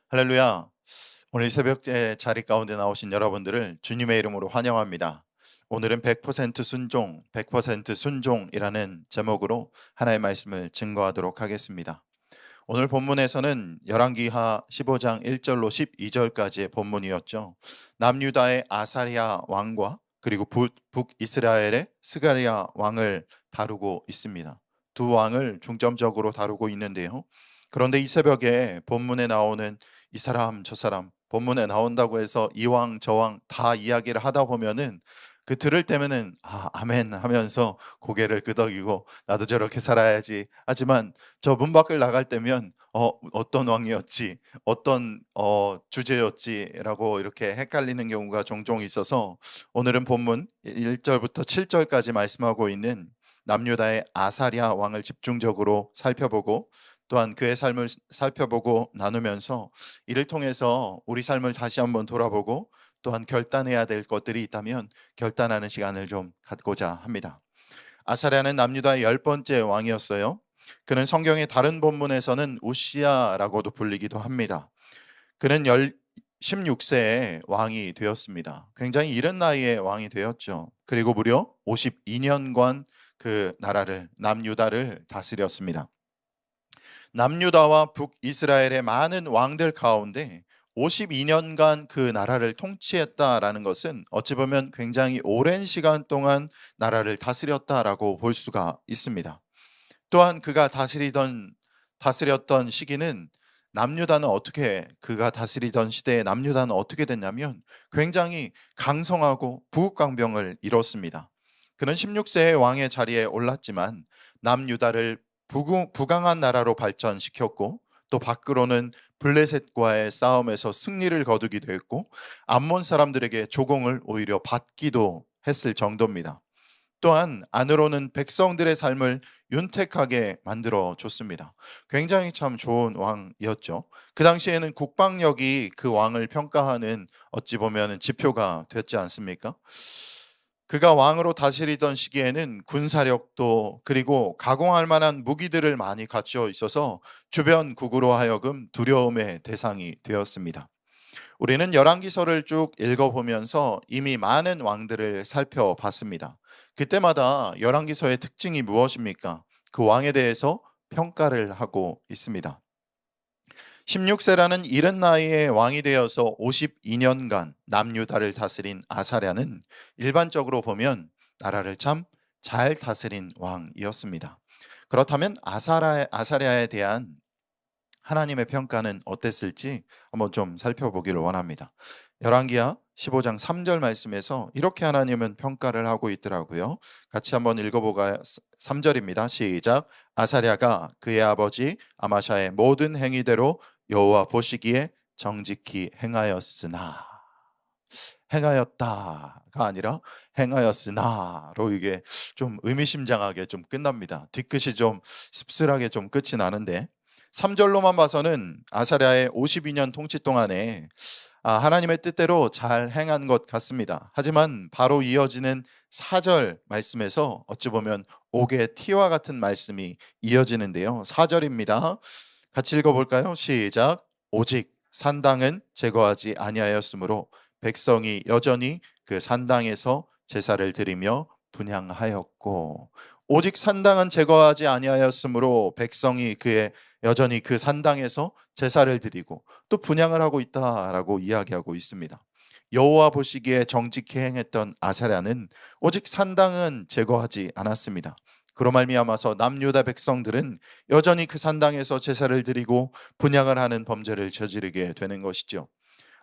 할렐루야. 오늘 새벽에 자리 가운데 나오신 여러분들을 주님의 이름으로 환영합니다. 오늘은 100% 순종, 100% 순종이라는 제목으로 하나의 말씀을 증거하도록 하겠습니다. 오늘 본문에서는 열왕기하 15장 1절로 12절까지의 본문이었죠. 남유다의 아사랴 왕과 그리고 북이스라엘의 스가랴 왕을 다루고 있습니다. 두 왕을 중점적으로 다루고 있는데요. 그런데 이 새벽에 본문에 나오는 이 사람 저 사람, 본문에 나온다고 해서 이 왕 저 왕 다 이야기를 하다 보면은 그 들을 때면은 아멘 하면서 고개를 끄덕이고 나도 저렇게 살아야지 하지만 저 문 밖을 나갈 때면 어떤 왕이었지, 어떤 주제였지라고 이렇게 헷갈리는 경우가 종종 있어서 오늘은 본문 1절부터 7절까지 말씀하고 있는 남유다의 아사랴 왕을 집중적으로 살펴보고 또한 그의 삶을 살펴보고 나누면서 이를 통해서 우리 삶을 다시 한번 돌아보고 또한 결단해야 될 것들이 있다면 결단하는 시간을 좀 갖고자 합니다. 아사랴는 남유다의 10번째 왕이었어요. 그는 성경의 다른 본문에서는 우시야라고도 불리기도 합니다. 그는 16세에 왕이 되었습니다. 굉장히 이른 나이에 왕이 되었죠. 그리고 무려 52년간 그 나라를 남유다를 다스렸습니다. 남유다와 북이스라엘의 많은 왕들 가운데 52년간 그 나라를 통치했다라는 것은 어찌 보면 굉장히 오랜 시간 동안 나라를 다스렸다라고 볼 수가 있습니다. 또한 그가 다스렸던 시기는 그가 다스리던 시대에 남유다는 어떻게 됐냐면 굉장히 강성하고 부국강병을 이뤘습니다. 그는 16세에 왕의 자리에 올랐지만 남유다를 부강한 나라로 발전시켰고 또 밖으로는 블레셋과의 싸움에서 승리를 거두기도 했고 암몬 사람들에게 조공을 오히려 받기도 했을 정도입니다. 또한 안으로는 백성들의 삶을 윤택하게 만들어 줬습니다. 굉장히 참 좋은 왕이었죠. 그 당시에는 국방력이 그 왕을 평가하는 어찌 보면 지표가 됐지 않습니까? 그가 왕으로 다스리던 시기에는 군사력도 그리고 가공할 만한 무기들을 많이 갖추어 있어서 주변국으로 하여금 두려움의 대상이 되었습니다. 우리는 열왕기서를 쭉 읽어보면서 이미 많은 왕들을 살펴봤습니다. 그때마다 열왕기서의 특징이 무엇입니까? 그 왕에 대해서 평가를 하고 있습니다. 16세라는 이른 나이에 왕이 되어서 52년간 남유다를 다스린 아사랴는 일반적으로 보면 나라를 참 잘 다스린 왕이었습니다. 그렇다면 아사랴에 대한 하나님의 평가는 어땠을지 한번 좀 살펴보기를 원합니다. 열왕기하 15장 3절 말씀에서 이렇게 하나님은 평가를 하고 있더라고요. 같이 한번 읽어보가 3절입니다. 시작. 아사랴가 그의 아버지 아마샤의 모든 행위대로 여호와 보시기에 정직히 행하였다가 아니라 행하였으나로 이게 좀 의미심장하게 좀 끝납니다. 뒤끝이 좀 씁쓸하게 좀 끝이 나는데 3절로만 봐서는 아사랴의 52년 통치 동안에 하나님의 뜻대로 잘 행한 것 같습니다. 하지만 바로 이어지는 4절 말씀에서 어찌 보면 옥의 티와 같은 말씀이 이어지는데요. 4절입니다. 같이 읽어볼까요? 시작. 오직 산당은 제거하지 아니하였으므로 백성이 여전히 그 산당에서 제사를 드리며 분향하였고, 오직 산당은 제거하지 아니하였으므로 백성이 여전히 그 산당에서 제사를 드리고 또 분향을 하고 있다라고 이야기하고 있습니다. 여호와 보시기에 정직히 행했던 아사랴는 오직 산당은 제거하지 않았습니다. 그로 말미암아서 남유다 백성들은 여전히 그 산당에서 제사를 드리고 분향을 하는 범죄를 저지르게 되는 것이죠.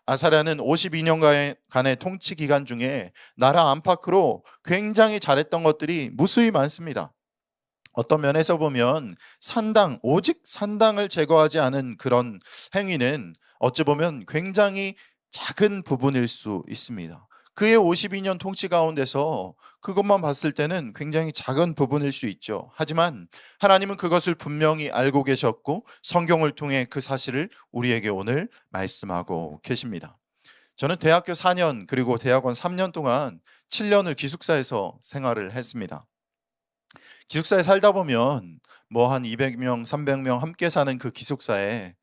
아사랴는 52년간의 통치 기간 중에 나라 안팎으로 굉장히 잘했던 것들이 무수히 많습니다. 어떤 면에서 보면 오직 산당을 제거하지 않은 그런 행위는 어찌 보면 굉장히 작은 부분일 수 있습니다. 그의 52년 통치 가운데서 그것만 봤을 때는 굉장히 작은 부분일 수 있죠. 하지만 하나님은 그것을 분명히 알고 계셨고 성경을 통해 그 사실을 우리에게 오늘 말씀하고 계십니다. 저는 대학교 4년 그리고 대학원 3년 동안 7년을 기숙사에서 생활을 했습니다. 기숙사에 살다 보면 뭐 한 200명, 300명 함께 사는 그 기숙사에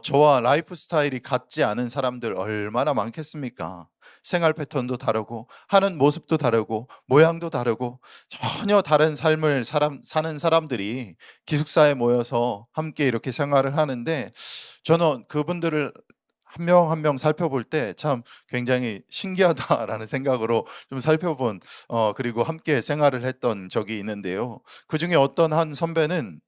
저와 라이프 스타일이 같지 않은 사람들 얼마나 많겠습니까? 생활 패턴도 다르고 하는 모습도 다르고 모양도 다르고 전혀 다른 삶을 사는 사람들이 기숙사에 모여서 함께 이렇게 생활을 하는데, 저는 그분들을 한 명 한 명 살펴볼 때 참 굉장히 신기하다라는 생각으로 좀 살펴본, 그리고 함께 생활을 했던 적이 있는데요. 그중에 어떤 한 선배는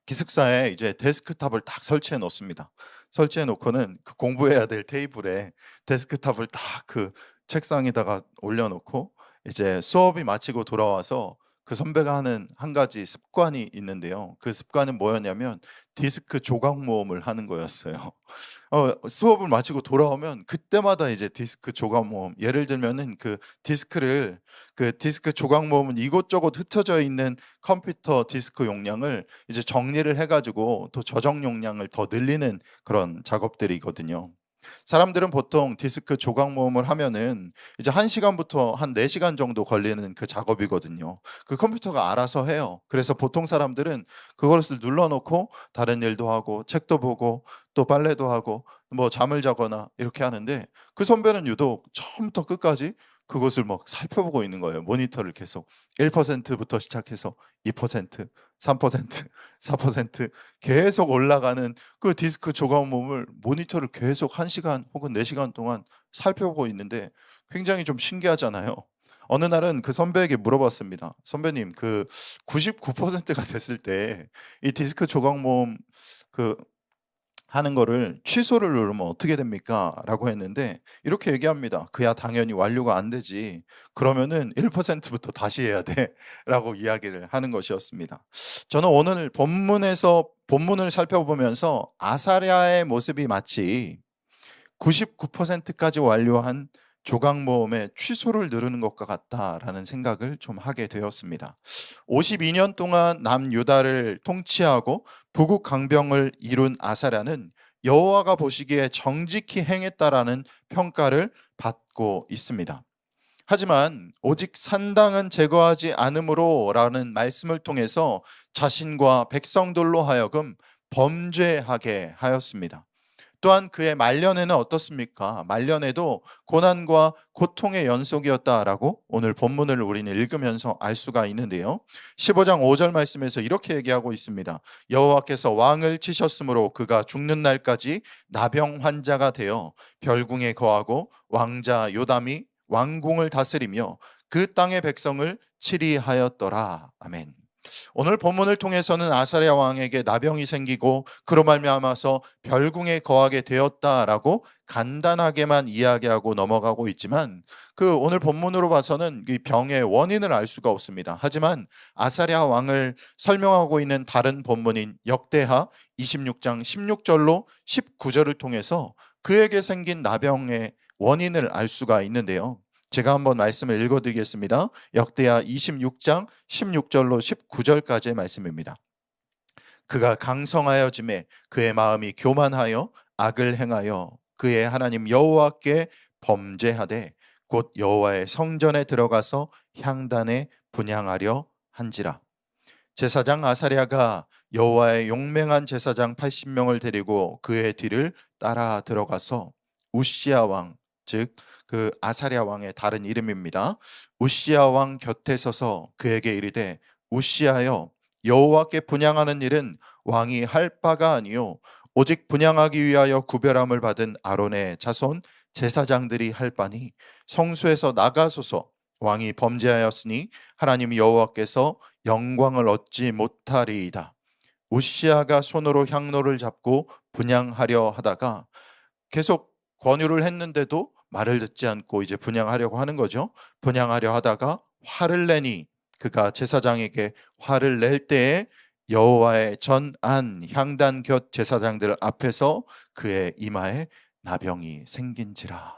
기숙사에 이제 데스크탑을 딱 설치해 놓습니다. 설치해 놓고는 그 공부해야 될 테이블에 데스크탑을 딱 그 책상에다가 올려 놓고 이제 수업이 마치고 돌아와서 그 선배가 하는 한 가지 습관이 있는데요. 그 습관은 뭐였냐면 디스크 조각 모음을 하는 거였어요. 수업을 마치고 돌아오면 그때마다 이제 디스크 조각 모음, 예를 들면은 그 디스크 조각 모음은 이곳저곳 흩어져 있는 컴퓨터 디스크 용량을 이제 정리를 해 가지고 또 저장 용량을 더 늘리는 그런 작업들이거든요. 사람들은 보통 디스크 조각 모음을 하면은 이제 1 시간부터 한 4 시간 정도 걸리는 그 작업이거든요. 그 컴퓨터가 알아서 해요. 그래서 보통 사람들은 그것을 눌러 놓고 다른 일도 하고 책도 보고 또 빨래도 하고 뭐 잠을 자거나 이렇게 하는데, 그 선배는 유독 처음부터 끝까지 그것을 막 살펴보고 있는 거예요. 모니터를 계속 1% 부터 시작해서 2%, 3%, 4% 계속 올라가는 그 디스크 조각 모음을 모니터를 계속 1 시간 혹은 4 시간 동안 살펴보고 있는데 굉장히 좀 신기하잖아요. 어느 날은 그 선배에게 물어봤습니다. "선배님, 그 99%가 됐을 때 이 디스크 조각 모음 그 하는 거를 취소를 누르면 어떻게 됩니까?"라고 했는데 이렇게 얘기합니다. "그야 당연히 완료가 안 되지. 그러면은 1% 부터 다시 해야 돼."라고 이야기를 하는 것이었습니다. 저는 오늘 본문을 살펴보면서 아사랴의 모습이 마치 99%까지 완료한 조각 모음의 취소를 누르는 것과 같다라는 생각을 좀 하게 되었습니다. 52년 동안 남유다를 통치하고 북국 강병을 이룬 아사랴는 여호와가 보시기에 정직히 행했다라는 평가를 받고 있습니다. 하지만 오직 산당은 제거하지 않음으로라는 말씀을 통해서 자신과 백성들로 하여금 범죄하게 하였습니다. 또한 그의 말년에는 어떻습니까? 말년에도 고난과 고통의 연속이었다라고 오늘 본문을 우리는 읽으면서 알 수가 있는데요. 15장 5절 말씀에서 이렇게 얘기하고 있습니다. 여호와께서 왕을 치셨으므로 그가 죽는 날까지 나병 환자가 되어 별궁에 거하고 왕자 요담이 왕궁을 다스리며 그 땅의 백성을 치리하였더라. 아멘. 오늘 본문을 통해서는 아사랴 왕에게 나병이 생기고 그로 말미암아서 별궁에 거하게 되었다라고 간단하게만 이야기하고 넘어가고 있지만, 그 오늘 본문으로 봐서는 이 병의 원인을 알 수가 없습니다. 하지만 아사랴 왕을 설명하고 있는 다른 본문인 역대하 26장 16절로 19절을 통해서 그에게 생긴 나병의 원인을 알 수가 있는데요. 제가 한번 말씀을 읽어드리겠습니다. 역대하 26장 16절로 19절까지의 말씀입니다. 그가 강성하여짐에 그의 마음이 교만하여 악을 행하여 그의 하나님 여호와께 범죄하되 곧 여호와의 성전에 들어가서 향단에 분향하려 한지라. 제사장 아사랴가 여호와의 용맹한 제사장 80명을 데리고 그의 뒤를 따라 들어가서 우시야 왕, 즉 그 아사랴 왕의 다른 이름입니다. 우시야 왕 곁에 서서 그에게 이르되, 우시야여, 여호와께 분향하는 일은 왕이 할 바가 아니요 오직 분향하기 위하여 구별함을 받은 아론의 자손 제사장들이 할 바니 성소에서 나가소서. 왕이 범죄하였으니 하나님 여호와께서 영광을 얻지 못하리이다. 우시야가 손으로 향로를 잡고 분향하려 하다가, 계속 권유를 했는데도 말을 듣지 않고 이제 분향하려고 하는 거죠. 분향하려 하다가 화를 내니, 그가 제사장에게 화를 낼 때에 여호와의 전안 향단 곁 제사장들 앞에서 그의 이마에 나병이 생긴지라.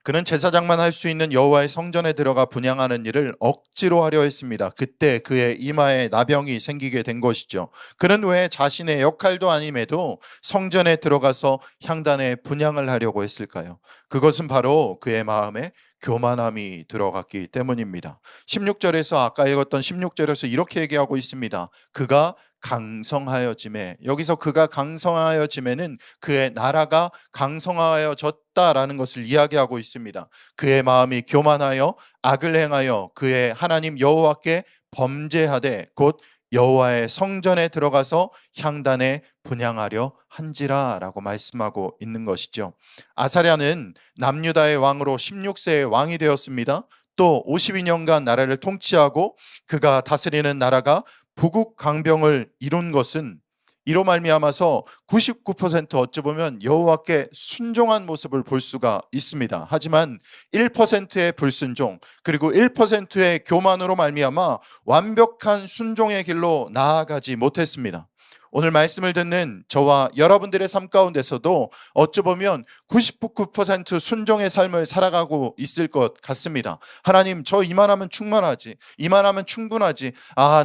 그는 제사장만 할 수 있는 여호와의 성전에 들어가 분향하는 일을 억지로 하려 했습니다. 그때 그의 이마에 나병이 생기게 된 것이죠. 그는 왜 자신의 역할도 아님에도 성전에 들어가서 향단에 분향을 하려고 했을까요? 그것은 바로 그의 마음에 교만함이 들어갔기 때문입니다. 16절에서 아까 읽었던 16절에서 이렇게 얘기하고 있습니다. 그가 강성하여짐에, 여기서 그가 강성하여짐에는 그의 나라가 강성하여졌다라는 것을 이야기하고 있습니다. 그의 마음이 교만하여 악을 행하여 그의 하나님 여호와께 범죄하되 곧 여호와의 성전에 들어가서 향단에 분향하려 한지라라고 말씀하고 있는 것이죠. 아사랴는 남유다의 왕으로 16세에 왕이 되었습니다. 또 52년간 나라를 통치하고 그가 다스리는 나라가 부국강병을 이룬 것은 이로 말미암아서 99% 어찌 보면 여호와께 순종한 모습을 볼 수가 있습니다. 하지만 1%의 불순종 그리고 1%의 교만으로 말미암아 완벽한 순종의 길로 나아가지 못했습니다. 오늘 말씀을 듣는 저와 여러분들의 삶 가운데서도 어찌 보면 99% 순종의 삶을 살아가고 있을 것 같습니다. 하나님, 저 이만하면 충만하지, 이만하면 충분하지,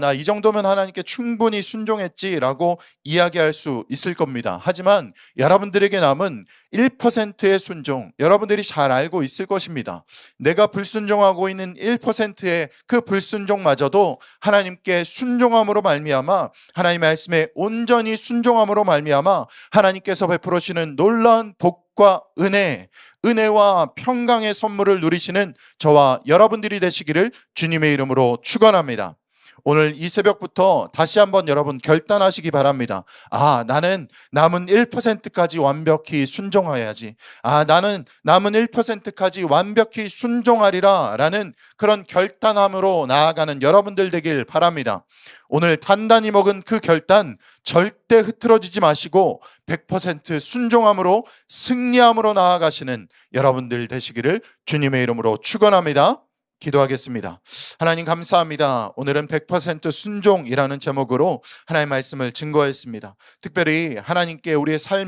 나 이 정도면 하나님께 충분히 순종했지라고 이야기할 수 있을 겁니다. 하지만 여러분들에게 남은 1%의 순종, 여러분들이 잘 알고 있을 것입니다. 내가 불순종하고 있는 1%의 그 불순종마저도 하나님께 순종함으로 말미암아 하나님의 말씀에 온전히 순종함으로 말미암아 하나님께서 베풀어 주시는 놀라운 복과 은혜와 평강의 선물을 누리시는 저와 여러분들이 되시기를 주님의 이름으로 축원합니다. 오늘 이 새벽부터 다시 한번 여러분 결단하시기 바랍니다. 나는 남은 1%까지 완벽히 순종해야지. 나는 남은 1%까지 완벽히 순종하리라 라는 그런 결단함으로 나아가는 여러분들 되길 바랍니다. 오늘 단단히 먹은 그 결단 절대 흐트러지지 마시고 100% 순종함으로 승리함으로 나아가시는 여러분들 되시기를 주님의 이름으로 축원합니다. 기도하겠습니다. 하나님 감사합니다. 오늘은 100% 순종이라는 제목으로 하나님의 말씀을 증거했습니다. 특별히 하나님께 우리 삶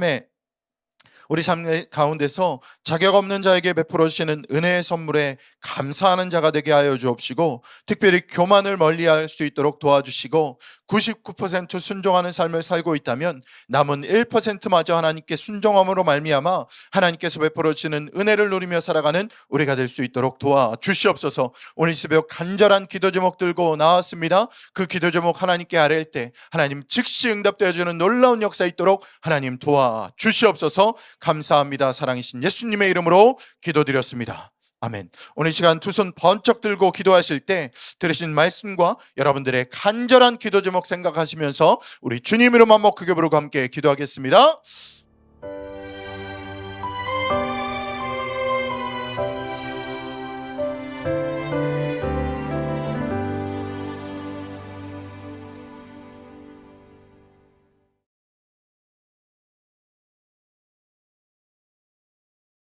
가운데서 자격 없는 자에게 베풀어 주시는 은혜의 선물에 감사하는 자가 되게 하여 주옵시고, 특별히 교만을 멀리할 수 있도록 도와주시고, 99% 순종하는 삶을 살고 있다면 남은 1%마저 하나님께 순종함으로 말미암아 하나님께서 베풀어 주시는 은혜를 누리며 살아가는 우리가 될 수 있도록 도와주시옵소서. 오늘 새벽 간절한 기도 제목 들고 나왔습니다. 그 기도 제목 하나님께 아뢰일 때 하나님 즉시 응답되어 주는 놀라운 역사 있도록 하나님 도와주시옵소서. 감사합니다. 사랑이신 예수님의 이름으로 기도드렸습니다. 아멘. 오늘 시간 두 손 번쩍 들고 기도하실 때 들으신 말씀과 여러분들의 간절한 기도 제목 생각하시면서 우리 주님 이름 한번 크게 부르고 함께 기도하겠습니다.